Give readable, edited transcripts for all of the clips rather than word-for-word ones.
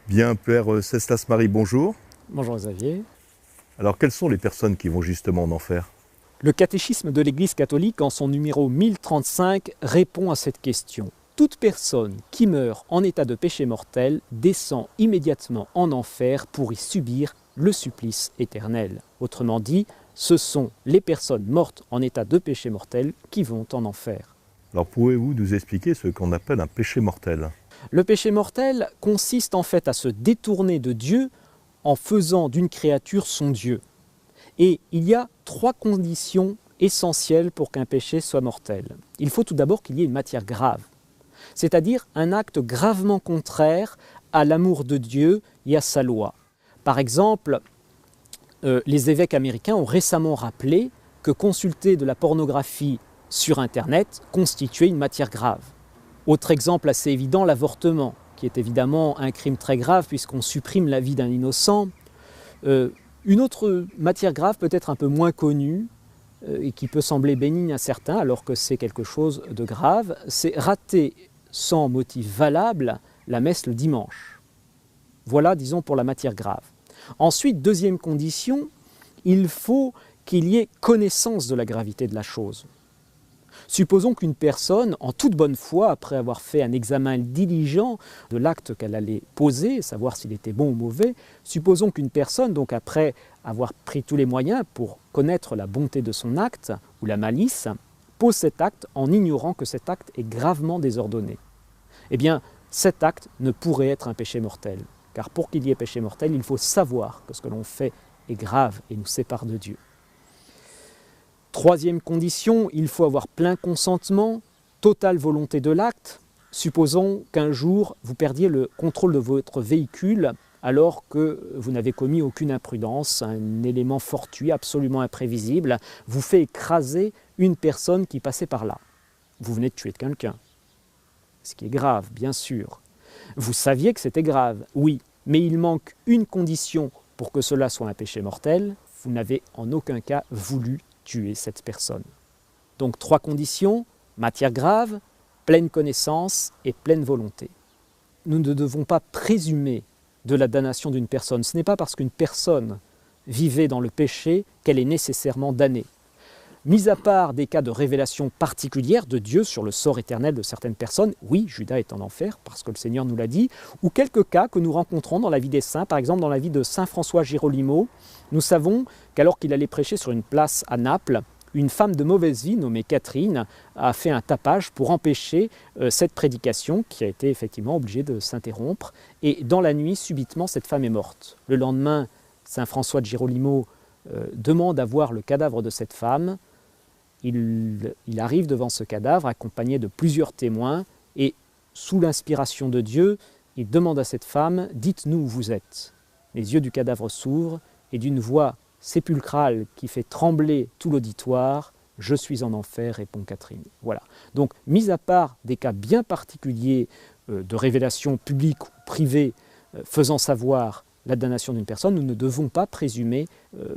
Bien, Père Cestas-Marie, bonjour. Bonjour Xavier. Alors, quelles sont les personnes qui vont justement en enfer? Le catéchisme de l'Église catholique, en son numéro 1035, répond à cette question. Toute personne qui meurt en état de péché mortel descend immédiatement en enfer pour y subir le supplice éternel. Autrement dit, ce sont les personnes mortes en état de péché mortel qui vont en enfer. Alors, pouvez-vous nous expliquer ce qu'on appelle un péché mortel? Le péché mortel consiste en fait à se détourner de Dieu en faisant d'une créature son Dieu. Et il y a 3 conditions essentielles pour qu'un péché soit mortel. Il faut tout d'abord qu'il y ait une matière grave, c'est-à-dire un acte gravement contraire à l'amour de Dieu et à sa loi. Par exemple, les évêques américains ont récemment rappelé que consulter de la pornographie sur Internet constituait une matière grave. Autre exemple assez évident, l'avortement, qui est évidemment un crime très grave puisqu'on supprime la vie d'un innocent. Une autre matière grave, peut-être un peu moins connue, et qui peut sembler bénigne à certains, alors que c'est quelque chose de grave, c'est rater sans motif valable la messe le dimanche. Voilà, disons, pour la matière grave. Ensuite, deuxième condition, il faut qu'il y ait connaissance de la gravité de la chose. Supposons qu'une personne, en toute bonne foi, après avoir fait un examen diligent de l'acte qu'elle allait poser, savoir s'il était bon ou mauvais, supposons qu'une personne, donc après avoir pris tous les moyens pour connaître la bonté de son acte, ou la malice, pose cet acte en ignorant que cet acte est gravement désordonné. Eh bien, cet acte ne pourrait être un péché mortel, car pour qu'il y ait péché mortel, il faut savoir que ce que l'on fait est grave et nous sépare de Dieu. Troisième condition, il faut avoir plein consentement, totale volonté de l'acte. Supposons qu'un jour, vous perdiez le contrôle de votre véhicule alors que vous n'avez commis aucune imprudence, un élément fortuit, absolument imprévisible, vous fait écraser une personne qui passait par là. Vous venez de tuer quelqu'un, ce qui est grave, bien sûr. Vous saviez que c'était grave, oui, mais il manque une condition pour que cela soit un péché mortel, vous n'avez en aucun cas voulu tuer cette personne. Donc 3 conditions, matière grave, pleine connaissance et pleine volonté. Nous ne devons pas présumer de la damnation d'une personne. Ce n'est pas parce qu'une personne vivait dans le péché qu'elle est nécessairement damnée. Mis à part des cas de révélation particulière de Dieu sur le sort éternel de certaines personnes, oui, Judas est en enfer parce que le Seigneur nous l'a dit, ou quelques cas que nous rencontrons dans la vie des saints, par exemple dans la vie de saint François Girolimo, nous savons qu'alors qu'il allait prêcher sur une place à Naples, une femme de mauvaise vie nommée Catherine a fait un tapage pour empêcher cette prédication qui a été effectivement obligée de s'interrompre. Et dans la nuit, subitement, cette femme est morte. Le lendemain, saint François de Girolimo demande à voir le cadavre de cette femme. Il arrive devant ce cadavre accompagné de plusieurs témoins et sous l'inspiration de Dieu, il demande à cette femme « Dites-nous où vous êtes ». Les yeux du cadavre s'ouvrent et d'une voix sépulcrale qui fait trembler tout l'auditoire, « Je suis en enfer », répond Catherine. Voilà. Donc, mis à part des cas bien particuliers de révélation publique ou privée faisant savoir la damnation d'une personne, nous ne devons pas présumer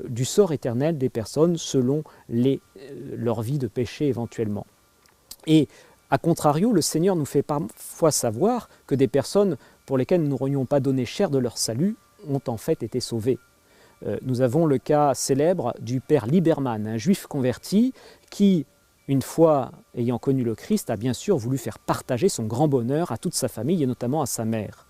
du sort éternel des personnes selon leur vie de péché éventuellement. Et à contrario, le Seigneur nous fait parfois savoir que des personnes pour lesquelles nous n'aurions pas donné cher de leur salut ont en fait été sauvées. Nous avons le cas célèbre du père Liberman, un juif converti qui, une fois ayant connu le Christ, a bien sûr voulu faire partager son grand bonheur à toute sa famille et notamment à sa mère.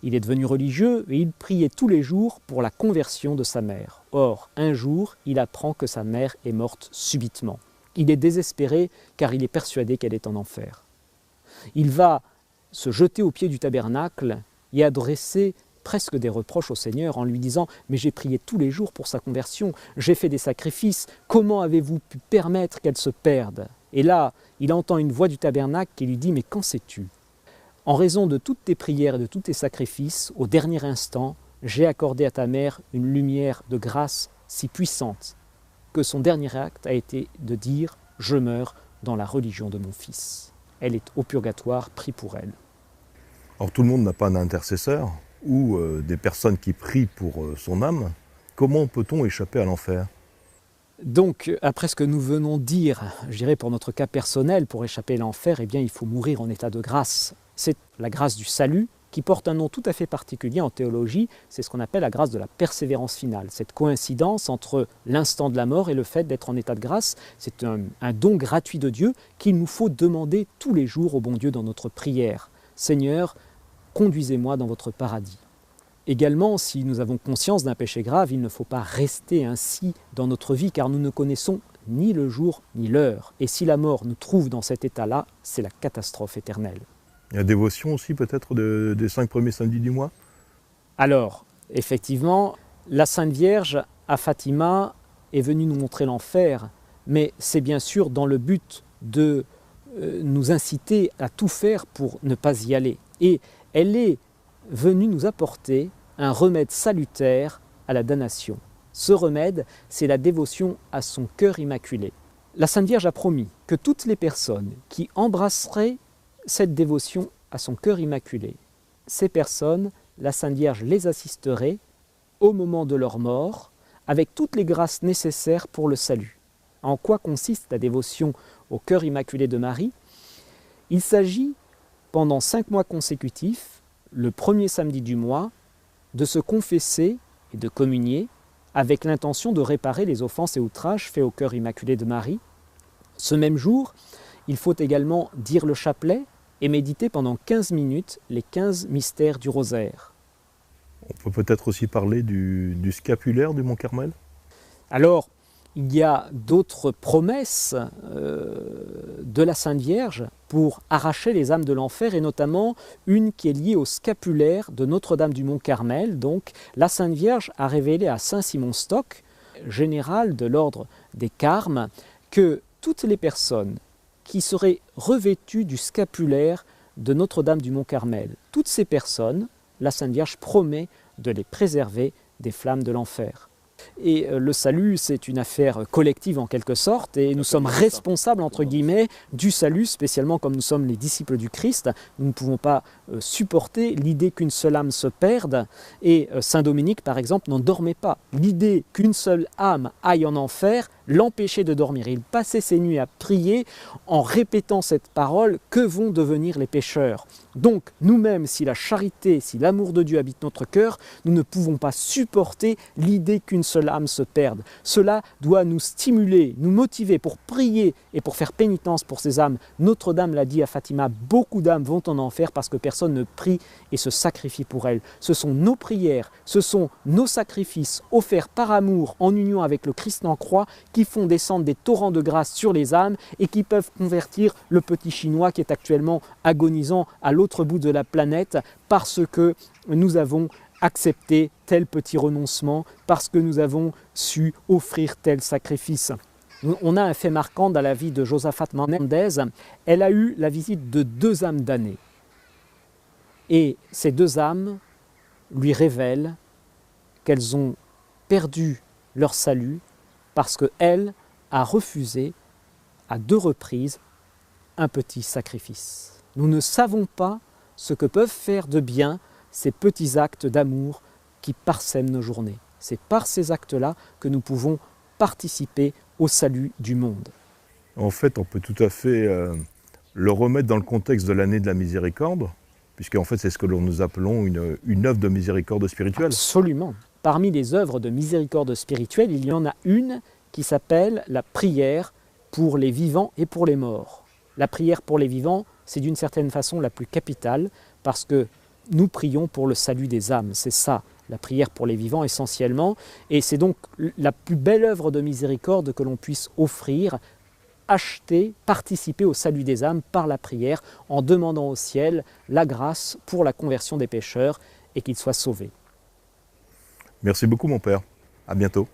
Il est devenu religieux et il priait tous les jours pour la conversion de sa mère. Or, un jour, il apprend que sa mère est morte subitement. Il est désespéré car il est persuadé qu'elle est en enfer. Il va se jeter au pied du tabernacle et adresser presque des reproches au Seigneur en lui disant « Mais j'ai prié tous les jours pour sa conversion, j'ai fait des sacrifices, comment avez-vous pu permettre qu'elle se perde ?» Et là, il entend une voix du tabernacle qui lui dit « Mais qu'en sais-tu ? En raison de toutes tes prières et de tous tes sacrifices, au dernier instant, j'ai accordé à ta mère une lumière de grâce si puissante que son dernier acte a été de dire « Je meurs dans la religion de mon fils ». Elle est au purgatoire, prie pour elle. Alors tout le monde n'a pas un intercesseur ou des personnes qui prient pour son âme. Comment peut-on échapper à l'enfer? Donc, après ce que nous venons de dire, je dirais pour notre cas personnel, pour échapper à l'enfer, eh bien, il faut mourir en état de grâce. C'est la grâce du salut qui porte un nom tout à fait particulier en théologie, c'est ce qu'on appelle la grâce de la persévérance finale. Cette coïncidence entre l'instant de la mort et le fait d'être en état de grâce, c'est un don gratuit de Dieu qu'il nous faut demander tous les jours au bon Dieu dans notre prière. Seigneur, conduisez-moi dans votre paradis. Également, si nous avons conscience d'un péché grave, il ne faut pas rester ainsi dans notre vie, car nous ne connaissons ni le jour ni l'heure. Et si la mort nous trouve dans cet état-là, c'est la catastrophe éternelle. La dévotion aussi peut-être des 5 premiers samedis du mois? Alors, effectivement, la Sainte Vierge à Fatima est venue nous montrer l'enfer, mais c'est bien sûr dans le but de nous inciter à tout faire pour ne pas y aller. Et elle est venue nous apporter un remède salutaire à la damnation. Ce remède, c'est la dévotion à son cœur immaculé. La Sainte Vierge a promis que toutes les personnes qui embrasseraient cette dévotion à son cœur immaculé, ces personnes, la Sainte Vierge les assisterait au moment de leur mort avec toutes les grâces nécessaires pour le salut. En quoi consiste la dévotion au cœur immaculé de Marie? Il s'agit, pendant 5 mois consécutifs, le premier samedi du mois, de se confesser et de communier avec l'intention de réparer les offenses et outrages faits au cœur immaculé de Marie. Ce même jour, il faut également dire le chapelet et méditer pendant 15 minutes les 15 mystères du rosaire. On peut peut-être aussi parler du scapulaire du Mont Carmel? Alors, il y a d'autres promesses de la Sainte Vierge pour arracher les âmes de l'enfer, et notamment une qui est liée au scapulaire de Notre-Dame du Mont Carmel. Donc, la Sainte Vierge a révélé à saint Simon Stock, général de l'ordre des Carmes, que toutes les personnes qui seraient revêtues du scapulaire de Notre-Dame du Mont Carmel, toutes ces personnes, la Sainte Vierge promet de les préserver des flammes de l'enfer. Et le salut, c'est une affaire collective en quelque sorte, et nous sommes responsables, entre guillemets, du salut, spécialement comme nous sommes les disciples du Christ. Nous ne pouvons pas supporter l'idée qu'une seule âme se perde, et saint Dominique, par exemple, n'en dormait pas. L'idée qu'une seule âme aille en enfer l'empêchait de dormir. Il passait ses nuits à prier en répétant cette parole: que vont devenir les pécheurs? Donc, nous-mêmes, si la charité, si l'amour de Dieu habite notre cœur, nous ne pouvons pas supporter l'idée qu'une seule âme se perde. Cela doit nous stimuler, nous motiver pour prier et pour faire pénitence pour ces âmes. Notre-Dame l'a dit à Fatima, beaucoup d'âmes vont en enfer parce que personne ne prie et se sacrifie pour elles. Ce sont nos prières, ce sont nos sacrifices offerts par amour en union avec le Christ en croix qui font descendre des torrents de grâce sur les âmes et qui peuvent convertir le petit Chinois qui est actuellement agonisant à l'autre bout de la planète parce que nous avons accepté tel petit renoncement, parce que nous avons su offrir tel sacrifice. On a un fait marquant dans la vie de Josaphat Mendez. Elle a eu la visite de 2 âmes damnées. Et ces 2 âmes lui révèlent qu'elles ont perdu leur salut parce qu'elle a refusé à 2 reprises un petit sacrifice. Nous ne savons pas ce que peuvent faire de bien ces petits actes d'amour qui parsèment nos journées. C'est par ces actes-là que nous pouvons participer au salut du monde. En fait, on peut tout à fait le remettre dans le contexte de l'année de la miséricorde, puisqu'en fait, c'est ce que nous appelons une œuvre de miséricorde spirituelle. Absolument. Parmi les œuvres de miséricorde spirituelle, il y en a une qui s'appelle la prière pour les vivants et pour les morts. La prière pour les vivants, c'est d'une certaine façon la plus capitale, parce que nous prions pour le salut des âmes. C'est ça, la prière pour les vivants essentiellement. Et c'est donc la plus belle œuvre de miséricorde que l'on puisse offrir, acheter, participer au salut des âmes par la prière, en demandant au ciel la grâce pour la conversion des pécheurs et qu'ils soient sauvés. Merci beaucoup mon père. À bientôt.